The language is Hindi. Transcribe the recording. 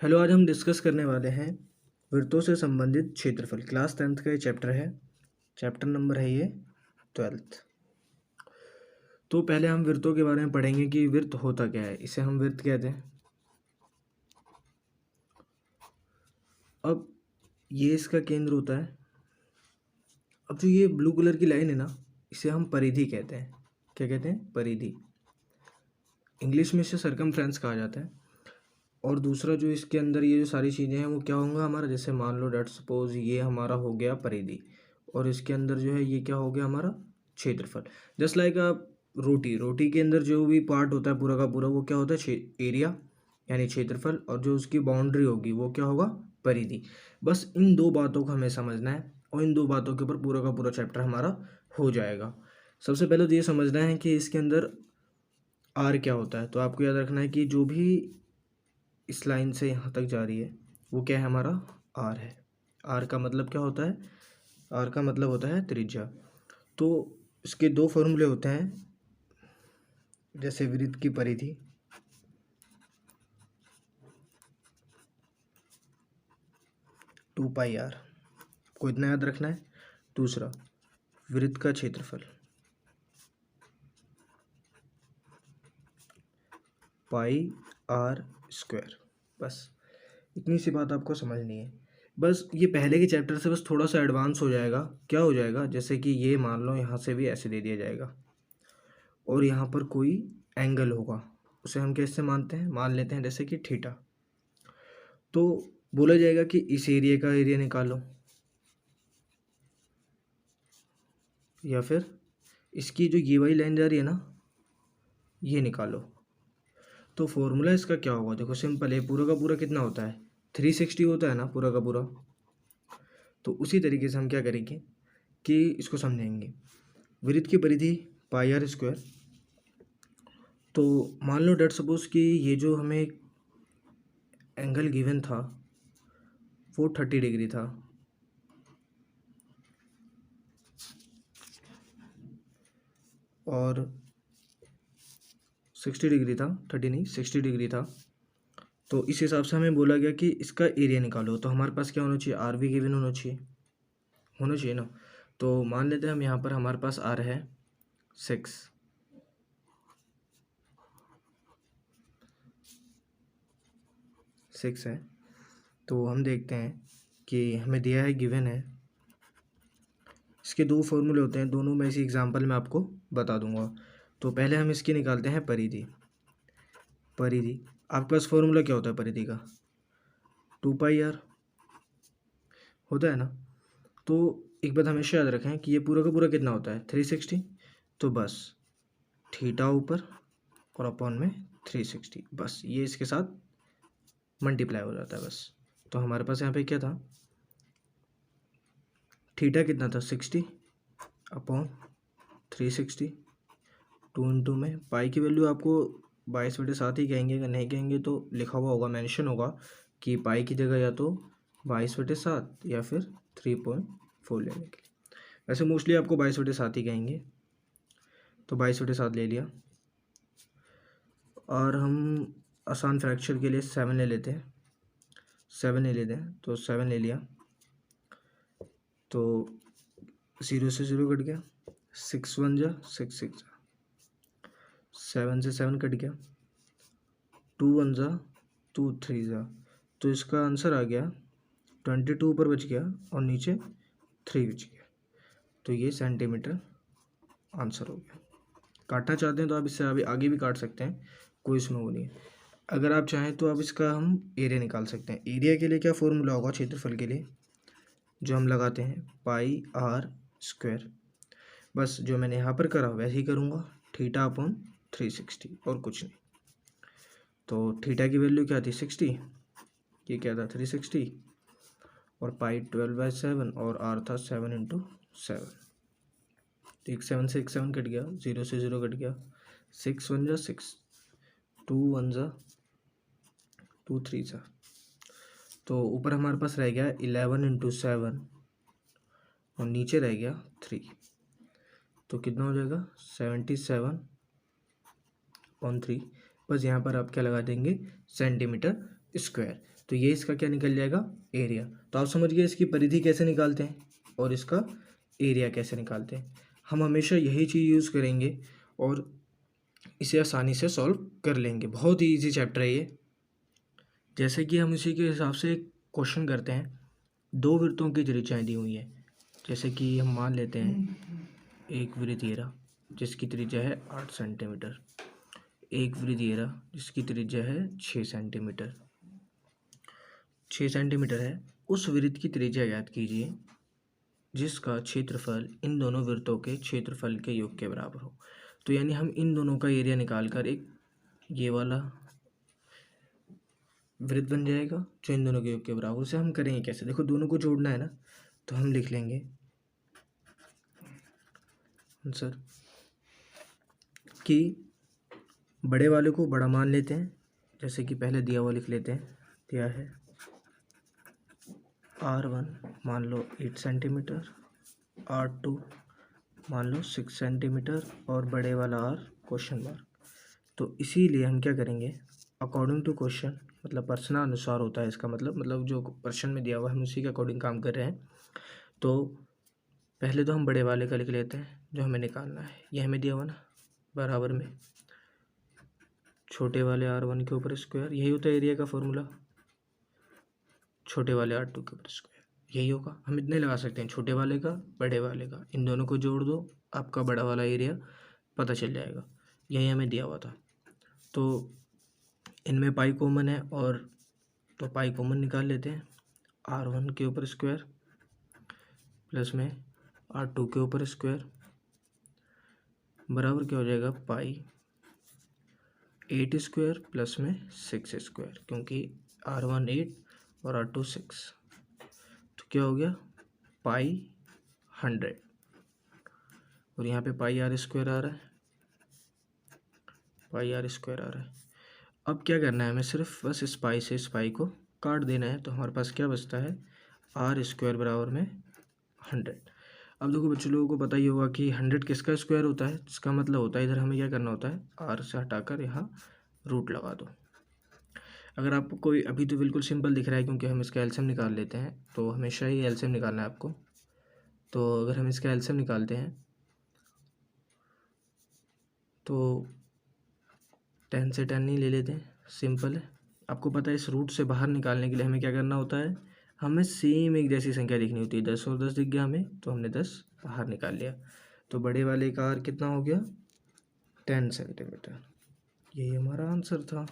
हेलो, आज हम डिस्कस करने वाले हैं वृत्तों से संबंधित क्षेत्रफल। क्लास 10th का ये चैप्टर है। चैप्टर नंबर है ये 12th। तो पहले हम वृत्तों के बारे में पढ़ेंगे कि वृत्त होता क्या है। इसे हम वृत्त कहते हैं। अब ये इसका केंद्र होता है। अब जो ये ब्लू कलर की लाइन है ना, इसे हम परिधि कहते हैं। क्या कहते हैं? परिधि। इंग्लिश में इसे सरकमफ्रेंस कहा जाता है। और दूसरा जो इसके अंदर ये जो सारी चीज़ें हैं वो क्या होंगे हमारा, जैसे मान लो डेट सपोज ये हमारा हो गया परिधि, और इसके अंदर जो है ये क्या हो गया हमारा क्षेत्रफल। जस्ट लाइक आप रोटी के अंदर जो भी पार्ट होता है पूरा का पूरा वो क्या होता है, एरिया यानी क्षेत्रफल, और जो उसकी बाउंड्री होगी वो क्या होगा, परिधि। बस इन दो बातों को हमें समझना है और इन दो बातों के ऊपर पूरा का पूरा चैप्टर हमारा हो जाएगा। सबसे पहले तो ये समझना है कि इसके अंदर आर क्या होता है। तो आपको याद रखना है कि जो भी इस लाइन से यहाँ तक जा रही है वो क्या है, हमारा आर है। आर का मतलब क्या होता है? आर का मतलब होता है त्रिज्या। तो इसके दो फॉर्मूले होते हैं, जैसे वृत्त की परिधि, टू पाई आर को इतना याद रखना है। दूसरा वृत्त का क्षेत्रफल, पाई आर स्क्वायर। बस इतनी सी बात आपको समझनी है। बस ये पहले के चैप्टर से बस थोड़ा सा एडवांस हो जाएगा। क्या हो जाएगा, जैसे कि ये मान लो यहाँ से भी ऐसे दे दिया जाएगा और यहाँ पर कोई एंगल होगा, उसे हम कैसे मानते हैं, मान लेते हैं जैसे कि थीटा। तो बोला जाएगा कि इस एरिया का एरिया निकालो, या फिर इसकी जो ये वाली लाइन जा रही है ना ये निकालो। तो फॉर्मूला इसका क्या होगा, देखो सिंपल है। पूरा का पूरा कितना होता है, 360 होता है ना पूरा का पूरा। तो उसी तरीके से हम क्या करेंगे कि इसको समझेंगे। वृत्त की परिधि पाई आर स्क्वायर। तो मान लो डेट सपोज कि ये जो हमें एंगल गिवन था वो 30 डिग्री था, और 60 डिग्री था, 30 नहीं 60 डिग्री था। तो इस हिसाब से हमें बोला गया कि इसका एरिया निकालो। तो हमारे पास क्या होना चाहिए, आर भी गिवन होना चाहिए ना। तो मान लेते हैं हम यहाँ पर हमारे पास आर है 6 है। तो हम देखते हैं कि हमें दिया है, गिवन है। इसके दो फॉर्मूले होते हैं, दोनों में इसी एग्जांपल में आपको बता दूंगा। तो पहले हम इसकी निकालते हैं परिधि। आपके पास फॉर्मूला क्या होता है परिधि का, 2 पाई आर होता है ना। तो एक बात हमेशा याद रखें कि ये पूरा का पूरा कितना होता है, 360। तो बस थीटा ऊपर और अपॉन में 360, बस ये इसके साथ मल्टीप्लाई हो जाता है बस। तो हमारे पास यहाँ पे क्या था, थीटा कितना था 60 अपॉन 360। 2 इंटू में पाई की वैल्यू आपको 22/7 ही कहेंगे, अगर नहीं कहेंगे तो लिखा हुआ होगा, मेंशन होगा कि पाई की जगह या तो 22/7 या फिर 3.4 लेने के लिए। वैसे मोस्टली आपको 22/7 ही कहेंगे, तो 22/7 ले लिया। और हम आसान फ्रैक्चर के लिए 7 ले लेते हैं, 7 ले लिया। तो 0 से 0 कट गया, 6 1 जा 6 6 जा, 7 से 7 कट गया, 2 1 जा 2 3 जा। तो इसका आंसर आ गया 22 ऊपर बच गया और नीचे 3 बच गया। तो ये सेंटीमीटर आंसर हो गया। काटना चाहते हैं तो आप इससे आगे भी काट सकते हैं, कोई इसमें वो नहीं है। अगर आप चाहें तो आप इसका हम एरिया निकाल सकते हैं। एरिया के लिए क्या फॉर्मूला होगा क्षेत्रफल के लिए, जो हम लगाते हैं पाई आर स्क्वायर। बस जो मैंने यहाँ पर करा वैसे ही करूँगा, थीटा अपॉन 360 और कुछ नहीं। तो थीटा की वैल्यू क्या थी 60, ये क्या था 360, और पाई 12/7 और आर था 7 × 7। तो एक 7 से एक 7 कट गया, 0 से 0 कट गया, 6 1 जा 6, 2 1 जा 2 3 जा। तो ऊपर हमारे पास रह गया 11 × 7 और नीचे रह गया 3। तो कितना हो जाएगा 77/3। बस यहाँ पर आप क्या लगा देंगे, सेंटीमीटर स्क्वायर। तो ये इसका क्या निकल जाएगा, एरिया। तो आप समझ गए इसकी परिधि कैसे निकालते हैं और इसका एरिया कैसे निकालते हैं। हम हमेशा यही चीज़ यूज़ करेंगे और इसे आसानी से सॉल्व कर लेंगे। बहुत ही ईजी चैप्टर है ये। जैसे कि हम इसी के हिसाब से एक क्वेश्चन करते हैं। दो वृत्तों की त्रिज्याएं दी हुई है। जैसे कि हम मान लेते हैं एक वृत्त ये रहा जिसकी त्रिज्या है 8 सेंटीमीटर, एक वृत्त ये रहा जिसकी त्रिज्या है 6 सेंटीमीटर। 6 सेंटीमीटर है। उस वृत्त की त्रिज्या ज्ञात कीजिए जिसका क्षेत्रफल इन दोनों वृत्तों के क्षेत्रफल के योग के बराबर हो। तो यानी हम इन दोनों का एरिया निकाल कर एक ये वाला वृत्त बन जाएगा जो इन दोनों के योग के बराबर। उसे हम करेंगे कैसे, देखो दोनों को जोड़ना है ना, तो हम लिख लेंगे आंसर कि बड़े वाले को बड़ा मान लेते हैं। जैसे कि पहले दिया हुआ लिख लेते हैं, दिया है R1 मान लो 8 सेंटीमीटर, R2 मान लो 6 सेंटीमीटर और बड़े वाला R क्वेश्चन मार्क। तो इसीलिए हम क्या करेंगे, अकॉर्डिंग टू क्वेश्चन, मतलब प्रश्नानुसार होता है इसका मतलब जो प्रश्न में दिया हुआ है हम उसी के अकॉर्डिंग काम कर रहे हैं। तो पहले तो हम बड़े वाले का लिख लेते हैं जो हमें निकालना है। ये हमें दिया हुआ ना, बराबर में छोटे वाले R1 के ऊपर स्क्वायर, यही होता है एरिया का फॉर्मूला, छोटे वाले R2 के ऊपर स्क्वायर, यही होगा। हम इतने लगा सकते हैं, छोटे वाले का बड़े वाले का, इन दोनों को जोड़ दो, आपका बड़ा वाला एरिया पता चल जाएगा। यही हमें दिया हुआ था। तो इनमें पाई कॉमन है और तो पाई कॉमन निकाल लेते हैं। R1 के ऊपर स्क्वायर प्लस में R2 के ऊपर स्क्वायर बराबर क्या हो जाएगा, पाई 8 स्क्वायर प्लस में 6 स्क्वायर, क्योंकि R1 8 और R2 6, तो क्या हो गया पाई 100 और यहाँ पे पाई R स्क्वायर आ रहा है, पाई R स्क्वायर आ रहा है। अब क्या करना है हमें, सिर्फ बस इस पाई से इस पाई को काट देना है। तो हमारे पास क्या बचता है, R स्क्वायर बराबर में 100। अब देखो बच्चों, लोगों को पता ही होगा कि 100 किसका स्क्वायर होता है। इसका मतलब होता है इधर हमें क्या करना होता है, R से हटाकर यहाँ रूट लगा दो। अगर आपको कोई अभी तो बिल्कुल सिंपल दिख रहा है क्योंकि हम इसका एलसीएम निकाल लेते हैं, तो हमेशा ही एलसीएम निकालना है आपको। तो अगर हम इसका एलसीएम निकालते हैं तो 10 से 10 नहीं ले लेते हैं, सिंपल है। आपको पता है इस रूट से बाहर निकालने के लिए हमें क्या करना होता है, हमें सेम एक जैसी संख्या लिखनी होती है। 10 और 10 दिख गया हमें, तो हमने 10 बाहर निकाल लिया। तो बड़े वाले का R कितना हो गया, 10 सेंटीमीटर। यही हमारा आंसर था।